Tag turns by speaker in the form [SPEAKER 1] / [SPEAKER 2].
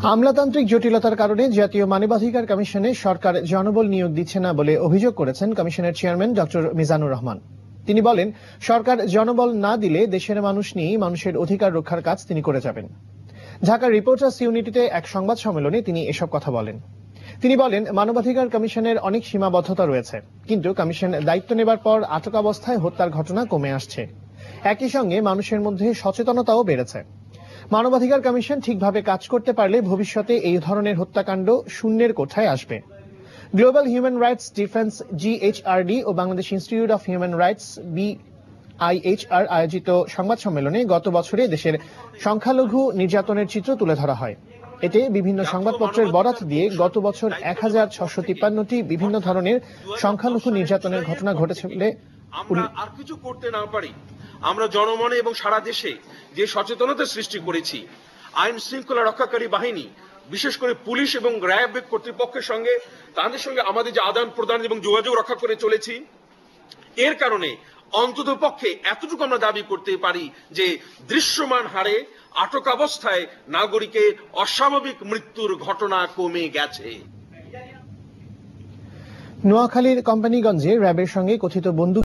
[SPEAKER 1] আমলাতান্ত্রিক জটিলতার কারণে জাতীয় মানবাধিকার কমিশনে সরকার জনবল নিয়োগ দিচ্ছে না বলে অভিযোগ করেছেন কমিশনের চেয়ারম্যান ডক্টর মিজানুর রহমান। তিনি বলেন, সরকার জনবল না দিলে দেশের মানুষ নিয়েই মানুষের অধিকার রক্ষার কাজ তিনি করে যাবেন। ঢাকার রিপোর্টার্স ইউনিটিতে এক সংবাদ সম্মেলনে তিনি এসব কথা বলেন। তিনি বলেন, মানবাধিকার কমিশনের অনেক সীমাবদ্ধতা রয়েছে, কিন্তু কমিশন দায়িত্ব নেবার পর আটক অবস্থায় হত্যার ঘটনা কমে আসছে। একই সঙ্গে মানুষের মধ্যে সচেতনতাও বেড়েছে। মানবাধিকার কমিশন ঠিকভাবে কাজ করতে পারলে ভবিষ্যতে এই ধরনের হত্যাকাণ্ড শূন্যের কোঠায় আসবে। Global human rights defence GHRD ও Bangladesh institute of human rights BIHR আয়োজিত সংবাদ সম্মেলনে গত বছরে দেশের সংখ্যালঘু নির্যাতনের চিত্র তুলে ধরা হয়। এতে বিভিন্ন সংবাদপত্রের বরাত দিয়ে গত বছর 1653টি বিভিন্ন ধরনের সংখ্যালঘু নির্যাতনের ঘটনা ঘটেছে বলে
[SPEAKER 2] আমরা আর কিছু করতে না পারি। আমরা জনমনে এবং সারা দেশে যে সচেতনতা সৃষ্টি করেছি, আইন শৃঙ্খলা রক্ষাকারী বাহিনী বিশেষ করে পুলিশ এবং র্যাব কর্তৃপক্ষের সঙ্গে তাদের সঙ্গে আমাদের যে আদান প্রদান এবং যোগাযোগ রক্ষা করে চলেছি, এর কারণে অন্তত পক্ষে এতটুকু আমরা দাবি করতে পারি যে দৃশ্যমান হারে আটক অবস্থায় নাগরিকের অস্বাভাবিক মৃত্যুর ঘটনা কমে গেছে।
[SPEAKER 1] নোয়াখালীর কোম্পানিগঞ্জে র্যাবের সঙ্গে কথিত বন্দুক